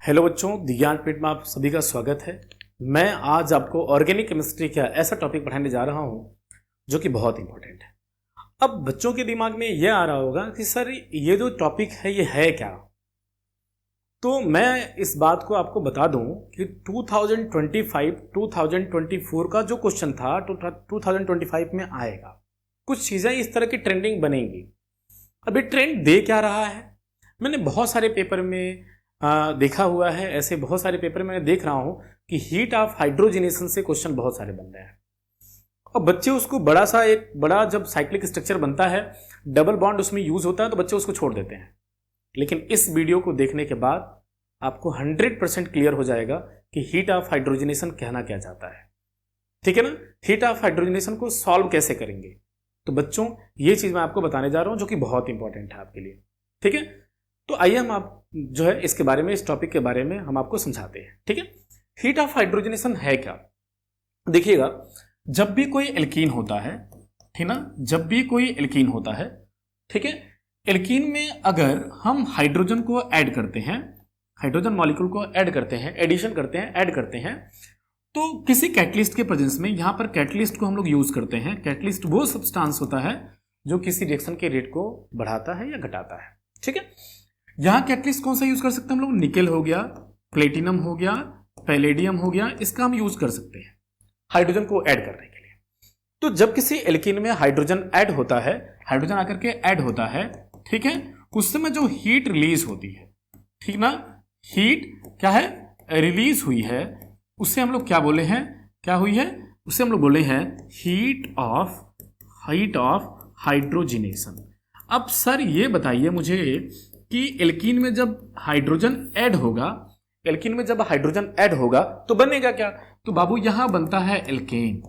Hello बच्चों, ज्ञानपीठ में आप सभी का स्वागत है। मैं आज आपको ऑर्गेनिक केमिस्ट्री का ऐसा टॉपिक पढ़ाने जा रहा हूं जो कि बहुत इंपॉर्टेंट है। अब बच्चों के दिमाग में यह आ रहा होगा कि सर ये जो टॉपिक है ये है क्या। तो मैं इस बात को आपको बता दूं कि 2025-2024 का जो क्वेश्चन था 2025 में आएगा। कुछ चीज़ें इस तरह की ट्रेंडिंग बनेंगी। अभी ट्रेंड दे क्या रहा है, मैंने बहुत सारे पेपर में देखा हुआ है। ऐसे बहुत सारे पेपर में मैं देख रहा हूं कि हीट ऑफ हाइड्रोजनेशन से क्वेश्चन बहुत सारे बन रहे हैं और बच्चे उसको एक बड़ा जब साइक्लिक स्ट्रक्चर बनता है, डबल बॉन्ड उसमें यूज होता है तो बच्चे उसको छोड़ देते हैं। लेकिन इस वीडियो को देखने के बाद आपको 100% क्लियर हो जाएगा कि हीट ऑफ हाइड्रोजनेशन कहना क्या चाहता है। ठीक है ना, हीट ऑफ हाइड्रोजनेशन को सॉल्व कैसे करेंगे। तो बच्चों ये चीज मैं आपको बताने जा रहा हूं जो कि बहुत इंपॉर्टेंट है आपके लिए। ठीक है, तो आइए हम आप जो है इसके बारे में, इस टॉपिक के बारे में हम आपको समझाते हैं। ठीक है, हीट ऑफ हाइड्रोजनेशन है क्या। देखिएगा, जब भी कोई एल्कीन होता है, ठीक ना, जब भी कोई एल्कीन होता है, ठीक है, एल्कीन में अगर हम हाइड्रोजन को ऐड करते हैं, हाइड्रोजन मॉलिक्यूल को ऐड करते हैं, एडिशन करते हैं, ऐड करते हैं, तो किसी कैटलिस्ट के प्रेजेंस में, यहां पर कैटलिस्ट को हम लोग यूज करते हैं। कैटलिस्ट वो सब्सटेंस होता है जो किसी रिएक्शन के रेट को बढ़ाता है या घटाता है। ठीक है, यहां कैटलिस्ट कौन सा यूज कर सकते हैं हम लोग, निकेल हो गया, प्लेटिनम हो गया, पैलेडियम हो गया, इसका हम यूज कर सकते हैं हाइड्रोजन को ऐड करने के लिए। तो जब किसी एल्कीन में हाइड्रोजन ऐड होता है, हाइड्रोजन आकर के ऐड होता है, ठीक है, उस समय जो हीट रिलीज होती है, ठीक ना, हीट क्या है, रिलीज हुई है, उससे हम लोग क्या बोले हैं, क्या हुई है, उससे हम लोग बोले हैं हीट ऑफ हाइड्रोजनेशन। अब सर ये बताइए मुझे कि एल्कीन में जब हाइड्रोजन ऐड होगा, एल्कीन में जब हाइड्रोजन ऐड होगा तो बनेगा क्या, तो बाबू यहां बनता है एल्केन।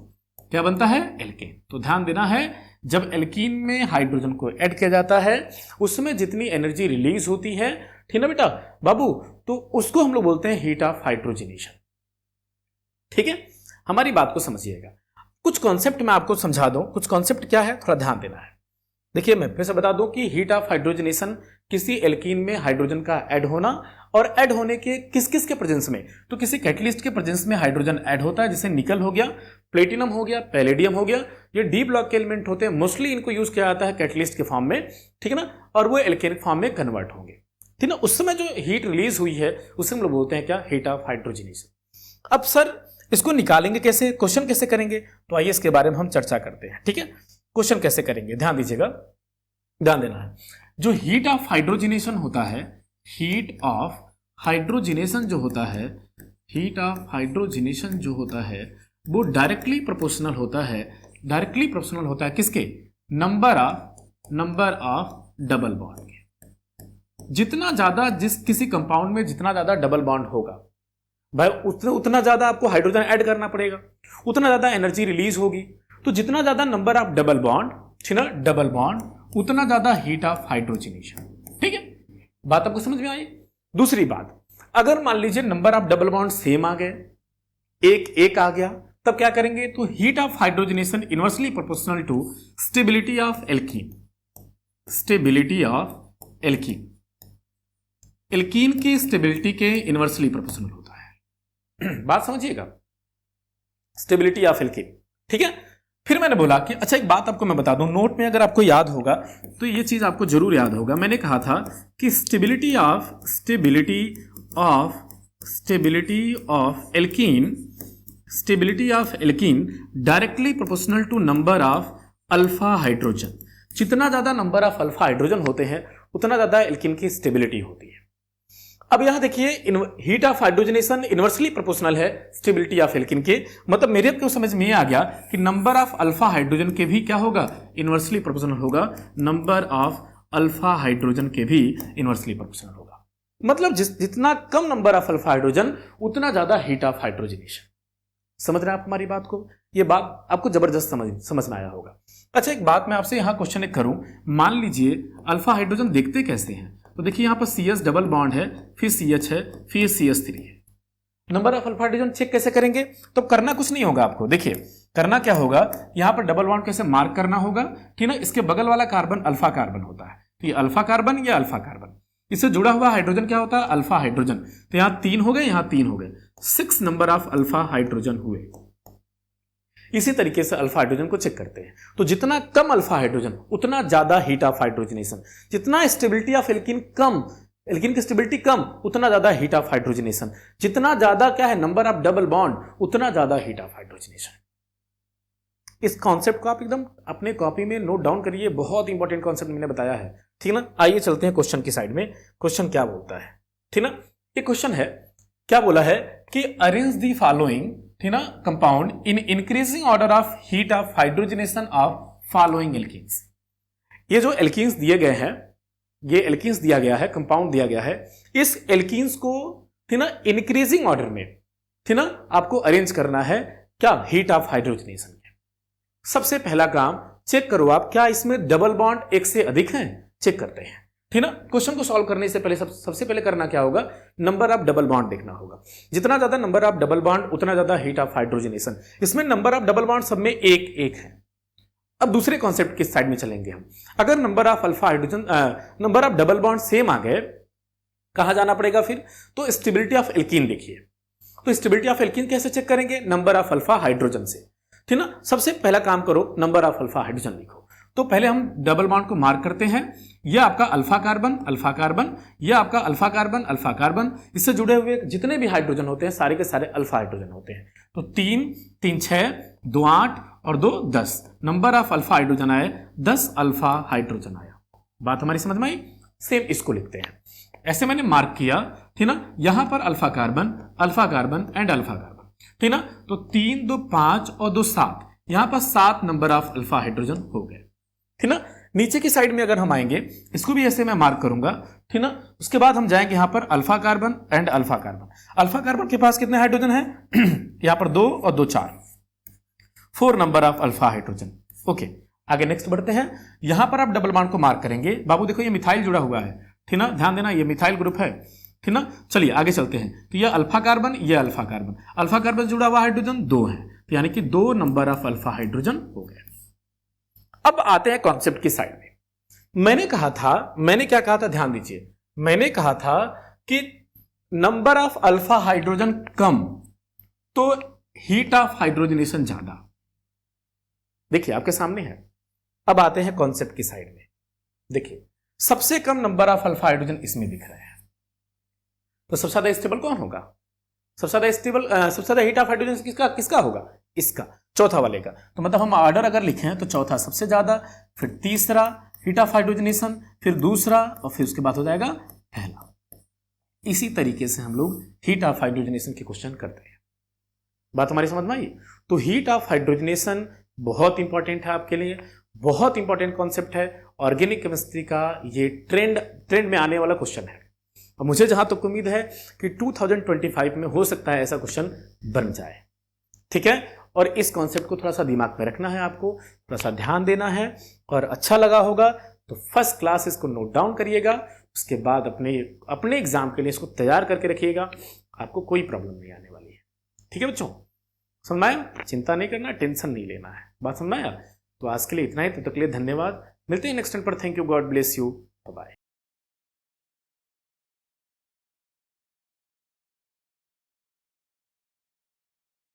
क्या बनता है, एल्केन। तो ध्यान देना है, जब एल्कीन में हाइड्रोजन को ऐड किया जाता है उसमें जितनी एनर्जी रिलीज होती है, ठीक ना बेटा बाबू, तो उसको हम लोग बोलते हैं हीट ऑफ हाइड्रोजनेशन। ठीक है, हमारी बात को समझिएगा। कुछ कॉन्सेप्ट मैं आपको समझा दूं, कुछ कॉन्सेप्ट क्या है थोड़ा ध्यान देना है। देखिए, मैं फिर से बता दूं कि हीट ऑफ हाइड्रोजनेशन किसी एल्कीन में हाइड्रोजन का ऐड होना, और ऐड होने के किस किस के प्रेजेंस में, तो किसी कैटलिस्ट के प्रेजेंस में हाइड्रोजन ऐड होता है, जैसे निकल हो गया, प्लेटिनम हो गया, पैलेडियम हो गया। ये डी ब्लॉक के एलिमेंट होते हैं, मोस्टली इनको यूज किया जाता है कैटलिस्ट के फॉर्म में, ठीक है ना, और वो एल्केन फॉर्म में कन्वर्ट होंगे। ठीक ना, उस समय जो हीट रिलीज हुई है उसे हम लोग बोलते हैं क्या, हीट ऑफ हाइड्रोजनेशन। अब सर इसको निकालेंगे कैसे, क्वेश्चन कैसे करेंगे, तो आइए इसके बारे में हम चर्चा करते हैं। ठीक है, क्वेश्चन कैसे करेंगे, ध्यान दीजिएगा, ध्यान देना है। जो हीट ऑफ हाइड्रोजनेशन होता है, हीट ऑफ हाइड्रोजनेशन जो होता है, हीट ऑफ हाइड्रोजनेशन जो होता है वो डायरेक्टली प्रोपोर्शनल होता है, डायरेक्टली प्रोपोर्शनल होता है किसके, नंबर ऑफ डबल बॉन्ड के। जितना ज्यादा किसी कंपाउंड में जितना ज्यादा डबल बॉन्ड होगा भाई, उतना ज्यादा आपको हाइड्रोजन ऐड करना पड़ेगा, उतना ज्यादा एनर्जी रिलीज होगी। तो जितना ज्यादा नंबर ऑफ डबल बॉन्ड, ठीक ना, डबल बॉन्ड, उतना ज्यादा हीट ऑफ हाइड्रोजनेशन। ठीक है, बात आपको समझ में आई। दूसरी बात, अगर मान लीजिए number of double bond same आ गए, एक आ गया, तब क्या करेंगे, तो heat of hydrogenation inversely proportional to stability of alkene. Stability of alkene, alkene की स्टेबिलिटी के इनवर्सली प्रोपोर्शनल होता है। बात समझिएगा, स्टेबिलिटी ऑफ एल्कीन। ठीक है, फिर मैंने बोला कि अच्छा एक बात आपको मैं बता दूं, नोट में अगर आपको याद होगा तो ये चीज आपको जरूर याद होगा। मैंने कहा था कि stability of alkene directly proportional to number of alpha hydrogen. जितना ज्यादा नंबर ऑफ अल्फा हाइड्रोजन होते हैं उतना ज्यादा एल्कीन की स्टेबिलिटी होती है। अब यहां देखिए, heat of hydrogenation inversely proportional है स्टेबिलिटी ऑफ एल्कीन के, मतलब मेरे को समझ में आ गया कि नंबर ऑफ अल्फा हाइड्रोजन के भी क्या होगा, इनवर्सली प्रोपोर्शनल होगा, नंबर ऑफ अल्फा हाइड्रोजन के भी इनवर्सली प्रोपोर्शनल होगा। मतलब जितना कम नंबर ऑफ अल्फा हाइड्रोजन उतना ज्यादा हीट ऑफ हाइड्रोजनेशन। समझ रहे हैं आप हमारी बात को, ये बात आपको जबरदस्त समझ में आया होगा। अच्छा एक बात मैं आपसे यहां क्वेश्चन एक करूं, मान लीजिए अल्फा हाइड्रोजन देखते कैसे हैं, तो देखिए यहां पर CH डबल बॉन्ड है, फिर CH है, फिर CH3 है। Number of alpha hydrogen check कैसे करेंगे, तो करना कुछ नहीं होगा आपको। देखिए करना क्या होगा, यहां पर डबल बॉन्ड कैसे मार्क करना होगा, ठीक ना, इसके बगल वाला कार्बन अल्फा कार्बन होता है, तो ये अल्फा कार्बन या अल्फा कार्बन, इससे जुड़ा हुआ हाइड्रोजन क्या होता है? Alpha hydrogen. तो यहां 3 हो गए, यहां 3 हो गए, 6 नंबर ऑफ अल्फा हाइड्रोजन हुए। इसी तरीके से अल्फा हाइड्रोजन को चेक करते हैं। तो जितना कम अल्फा हाइड्रोजन उतना ज्यादा हीट ऑफ हाइड्रोजनेशन, जितना stability of alkene come, alkene की स्टेबिलिटी कम, उतना ज्यादा हीट ऑफ हाइड्रोजनेशन, जितना ज्यादा क्या है नंबर ऑफ डबल बॉन्ड, उतना ज्यादा हीट ऑफ हाइड्रोजनेशन। इस कॉन्सेप्ट को आप एकदम अपने कॉपी में नोट डाउन करिए, बहुत इंपॉर्टेंट कॉन्सेप्ट मैंने बताया है, ठीक ना। आइए चलते हैं क्वेश्चन की साइड में। क्वेश्चन क्या बोलता है, ठीक ना। ये क्वेश्चन है, क्या बोला है कि अरेंज दी फॉलोइंग, ठीक ना, compound in increasing order of heat of hydrogenation of following alkenes. ये जो एल्कीन्स दिए गए हैं, ये एल्कीन्स दिया गया है, कंपाउंड दिया गया है, इस एल्कीन्स को, ठीक ना, इंक्रीजिंग ऑर्डर में, ठीक ना, आपको अरेंज करना है, क्या? Heat of hydrogenation. सबसे पहला काम चेक करो आप, क्या इसमें डबल बॉन्ड एक से अधिक हैं? चेक करते हैं, ठीक ना। क्वेश्चन को सॉल्व करने से पहले सबसे पहले करना क्या होगा? नंबर ऑफ डबल बॉन्ड देखना होगा। जितना ज्यादा नंबर ऑफ डबल बॉन्ड उतना ज्यादा हीट ऑफ हाइड्रोजनेशन। इसमें नंबर ऑफ डबल बॉन्ड सब में एक एक है। अब दूसरे कॉन्सेप्ट की साइड में चलेंगे हम। अगर number of alpha hydrogen, number of double bond same आ गए, कहां जाना पड़ेगा फिर? तो स्टेबिलिटी ऑफ एल्कीन देखिए। तो स्टेबिलिटी ऑफ एल्कीन कैसे चेक करेंगे? नंबर ऑफ अल्फा हाइड्रोजन से, ठीक ना। सबसे पहला काम करो, नंबर ऑफ अल्फा हाइड्रोजन लिखो। तो पहले हम डबल बॉन्ड को मार्क करते हैं। यह आपका अल्फा कार्बन, अल्फा कार्बन, यह आपका अल्फा कार्बन, अल्फा कार्बन। इससे जुड़े हुए जितने भी हाइड्रोजन होते हैं सारे के सारे अल्फा हाइड्रोजन होते हैं। तो 3 3 6 2 8 और 2 10 नंबर ऑफ अल्फा हाइड्रोजन आए, 10 अल्फा हाइड्रोजन आया। बात हमारी समझ में आई? सेम इसको लिखते हैं, ऐसे मैंने मार्क किया, ठीक ना। यहां पर alpha carbon and alpha carbon, ठीक ना। तो 3 2 5 और 2 7, यहां पर 7 नंबर ऑफ अल्फा हाइड्रोजन हो गए, ठीक ना। नीचे की साइड में अगर हम आएंगे, इसको भी ऐसे मैं मार्क करूंगा, ठीक ना। उसके बाद हम जाएंगे यहां पर alpha carbon and alpha carbon. Alpha carbon के पास कितने हाइड्रोजन है? यहां पर 2 और 2 4 number of alpha hydrogen. Okay, आगे नेक्स्ट बढ़ते हैं। यहां पर आप डबल बॉन्ड को मार्क करेंगे। बाबू देखो ये मिथाइल जुड़ा हुआ है, ठीक ना, ध्यान देना, ये मिथाइल ग्रुप है, ठीक ना। चलिए आगे चलते हैं। तो ये अल्फा कार्बन, ये अल्फा कार्बन, अल्फा कार्बन जुड़ा हुआ हाइड्रोजन 2 है, तो यानी कि 2 नंबर ऑफ अल्फा हाइड्रोजन हो गए। अब आते हैं कॉन्सेप्ट की साइड में। मैंने क्या कहा था? ध्यान दीजिए, मैंने कहा था कि नंबर ऑफ अल्फा हाइड्रोजन कम तो हीट ऑफ हाइड्रोजनेशन ज्यादा। देखिए आपके सामने है। अब आते हैं कॉन्सेप्ट की साइड में। देखिए सबसे कम नंबर ऑफ अल्फा हाइड्रोजन इसमें दिख रहे हैं, तो सबसे ज्यादा स्टेबल कौन होगा? सबसे ज्यादा स्टेबल, सबसे ज्यादा हीट ऑफ हाइड्रोजन किसका होगा? इसका, चौथा वाले का। तो मतलब हम ऑर्डर अगर लिखें तो चौथा सबसे ज्यादा, फिर तीसरा हीट ऑफ हाइड्रोजनेशन, फिर दूसरा और फिर उसके बाद हो जाएगा पहला। इसी तरीके से हम लोग हीट ऑफ हाइड्रोजनेशन के क्वेश्चन करते हैं। बात हमारी समझ में आई? तो हीट ऑफ हाइड्रोजनेशन बहुत इंपॉर्टेंट है आपके लिए, बहुत इंपॉर्टेंट कॉन्सेप्ट है। ऑर्गेनिक केमिस्ट्री का ये ट्रेंड में आने वाला क्वेश्चन है, और मुझे जहां तक उम्मीद है कि 2025 में हो सकता है ऐसा क्वेश्चन बन जाए, ठीक है। और इस कॉन्सेप्ट को थोड़ा सा दिमाग में रखना है, आपको थोड़ा सा ध्यान देना है, और अच्छा लगा होगा तो फर्स्ट क्लास इसको नोट डाउन करिएगा। उसके बाद अपने एग्जाम के लिए इसको तैयार करके रखिएगा, आपको कोई प्रॉब्लम नहीं आने वाली है, ठीक है बच्चों। समझ आया? चिंता नहीं करना, टेंशन नहीं लेना है। बात समझ आया? तो आज के लिए इतना ही, तब तक के लिए धन्यवाद। मिलते हैं नेक्स्ट टाइम पर। Thank you, God bless you, bye.